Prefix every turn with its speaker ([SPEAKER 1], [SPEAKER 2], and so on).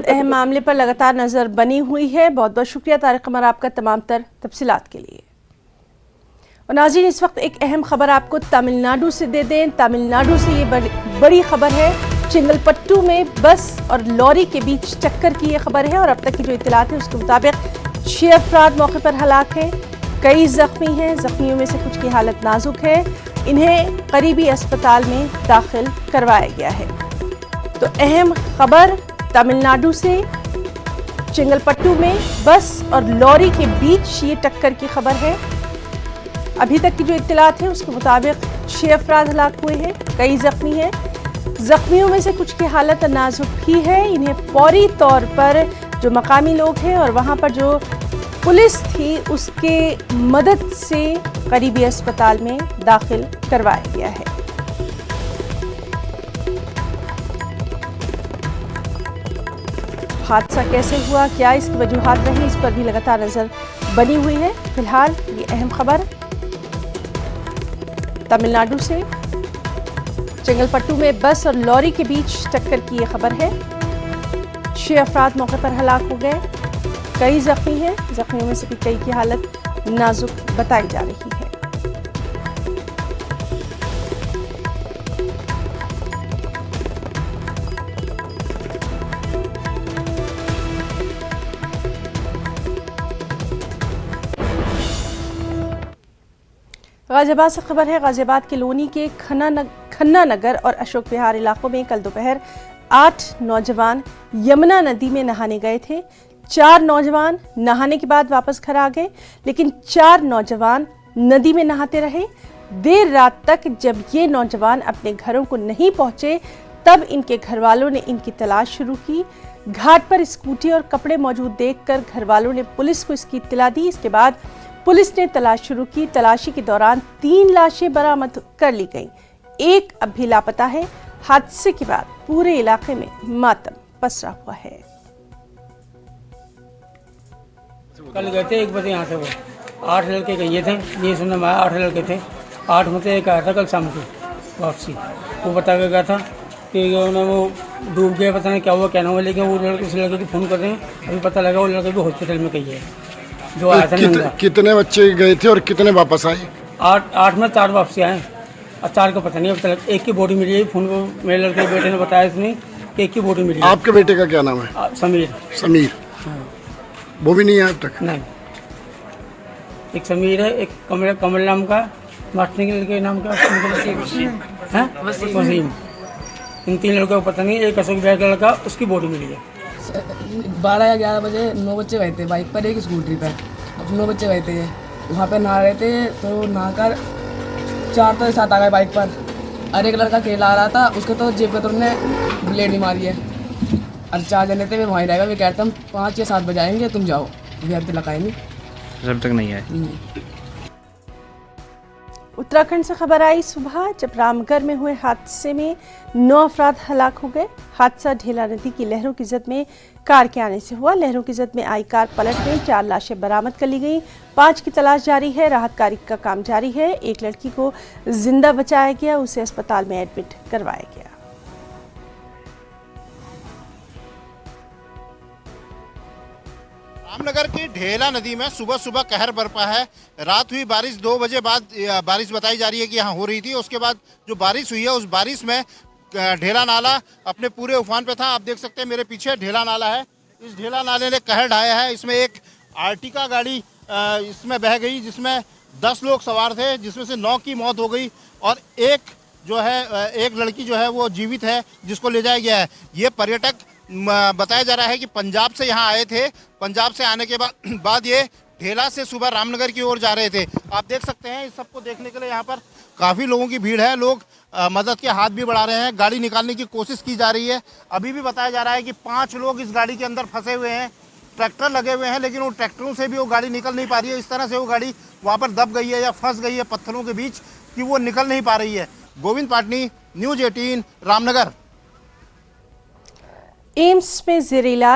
[SPEAKER 1] अहम मामले पर लगातार नजर बनी हुई है। बहुत बहुत शुक्रिया तारिक कमर आपका तमाम तर तफसीलात के लिए। और नाज़रीन, इस वक्त एक अहम खबर आपको तमिलनाडु से दे दें। तमिलनाडु से ये बड़ी खबर है। चेंगलपट्टू में बस और लॉरी के बीच टक्कर की ये खबर है और अब तक की जो इत्तलात है उसके मुताबिक 6 अफराद मौके पर हलाक हैं, कई जख्मी हैं। जख्मियों में से कुछ की हालत नाजुक है, इन्हें करीबी अस्पताल में दाखिल करवाया गया है। तो अहम खबर तमिलनाडु से, चेंगलपट्टू में बस और लॉरी के बीच ये टक्कर की खबर है। अभी तक की जो इत्तलात है उसके मुताबिक 6 अफराद हलाक हुए हैं, कई जख्मी हैं। जख्मियों में से कुछ की हालत नाजुक भी है, इन्हें फौरी तौर पर जो मकामी लोग हैं और वहाँ पर जो पुलिस थी उसके मदद से करीबी अस्पताल में दाखिल करवाया गया है। हादसा कैसे हुआ, क्या इसकी वजूहात रही, इस पर भी लगातार नजर बनी हुई है। फिलहाल ये अहम खबर तमिलनाडु से, चेंगलपट्टू में बस और लॉरी के बीच टक्कर की ये खबर है। 6 अफराद मौके पर हलाक हो गए, कई जख्मी हैं। जख्मियों में से भी कई की हालत नाजुक बताई जा रही है। गाजियाबाद से खबर है। गाजियाबाद के लोनी के खन्ना नगर और अशोक विहार इलाकों में कल दोपहर 8 नौजवान यमुना नदी में नहाने गए थे। 4 नौजवान नहाने के बाद वापस घर आ गए, लेकिन 4 नौजवान नदी में नहाते रहे। देर रात तक जब ये नौजवान अपने घरों को नहीं पहुंचे, तब इनके घर वालों ने इनकी तलाश शुरू की। घाट पर स्कूटी और कपड़े मौजूद देखकर घर वालों ने पुलिस को इसकी इत्तला दी। इसके बाद पुलिस ने तलाश शुरू की। तलाशी के दौरान 3 लाशें बरामद कर ली गईं, एक अब भी लापता है। हादसे के बाद पूरे इलाके में मातम पसरा हुआ है।
[SPEAKER 2] कल गए थे 1 बजे यहाँ से, वो 8 लड़के गए थे, ये सुनने में आया 8 लड़के थे। 8 में से एक आया था कल शाम को वापसी। वो बता के गया था कि वो डूब गया, पता नहीं क्या हुआ क्या ना हुआ, लेकिन वो लड़के उस लड़के को फ़ोन कर रहे हैं। अभी पता लगा वो लड़के भी हॉस्पिटल में गई है जो आया था।
[SPEAKER 3] कितने बच्चे गए थे और कितने वापस आए?
[SPEAKER 2] 8 में 4 वापसी आए और 4 का पता नहीं। अब तक एक की बॉडी मिली है। फोन को मेरे लड़के के बेटे ने बताया इसने कि एक की बॉडी मिली है।
[SPEAKER 3] आपके बेटे का क्या नाम है?
[SPEAKER 2] समीर।
[SPEAKER 3] समीर। हाँ। वो भी नहीं है अब तक?
[SPEAKER 2] नहीं, एक समीर है, एक कमल नाम का, मास्टर के लड़के नाम का वसीम। इन 3 लड़कों को पता नहीं। एक अशोक विहार का लड़का, उसकी बॉडी मिली है।
[SPEAKER 4] 12 या 11 बजे 9 बच्चे गए थे बाइक पर, एक स्कूटरी पर। 9 बच्चे गए थे, वहाँ पे नहा रहे थे, तो नहाकर 4 तो साथ आ गए बाइक पर। और एक लड़का अकेला आ रहा था, उसको तो जेब के तुमने ब्लेड ही मारी है। और 4 जने थे, वे वहीं रहेगा। वे कहते हम 5 या 7 बजे आएंगे, तुम जाओ। वे अब तक लगाए नहीं,
[SPEAKER 5] जब तक नहीं आए।
[SPEAKER 1] उत्तराखंड से खबर आई सुबह, जब रामगढ़ में हुए हादसे में 9 अफराद हलाक हो गए। हादसा ढेला नदी की लहरों की जद में कार के आने से हुआ। लहरों की जद में आई कार पलट गई। 4 लाशें बरामद कर ली गई। 5 की तलाश जारी है। राहत कार्य का काम जारी है। एक लड़की को जिंदा बचाया गया, उसे अस्पताल में एडमिट करवाया गया।
[SPEAKER 6] रामनगर की ढेला नदी में सुबह सुबह कहर बरपा है। रात हुई बारिश, 2 बजे बाद बारिश बताई जा रही है कि यहाँ हो रही थी। उसके बाद जो बारिश हुई है, उस बारिश में ढेला नाला अपने पूरे उफान पे था। आप देख सकते हैं मेरे पीछे ढेला नाला है। इस ढेला नाले ने कहर ढाया है। इसमें एक आर्टिका गाड़ी इसमें बह गई, जिसमें 10 लोग सवार थे, जिसमें से 9 की मौत हो गई और एक लड़की जो है वो जीवित है, जिसको ले जाया गया है। ये पर्यटक बताया जा रहा है कि पंजाब से यहाँ आए थे। पंजाब से आने के बाद ये ढेला से सुबह रामनगर की ओर जा रहे थे। आप देख सकते हैं इस सबको देखने के लिए यहाँ पर काफ़ी लोगों की भीड़ है। लोग मदद के हाथ भी बढ़ा रहे हैं, गाड़ी निकालने की कोशिश की जा रही है। अभी भी बताया जा रहा है कि 5 लोग इस गाड़ी के अंदर फंसे हुए हैं। ट्रैक्टर लगे हुए हैं, लेकिन उन ट्रैक्टरों से भी वो गाड़ी निकल नहीं पा रही है। इस तरह से वो गाड़ी वहाँ पर दब गई है या फंस गई है पत्थरों के बीच कि वो निकल नहीं पा रही है। गोविंद पाटनी, न्यूज़ 18, रामनगर।
[SPEAKER 1] एम्स में ज़ेर इलाज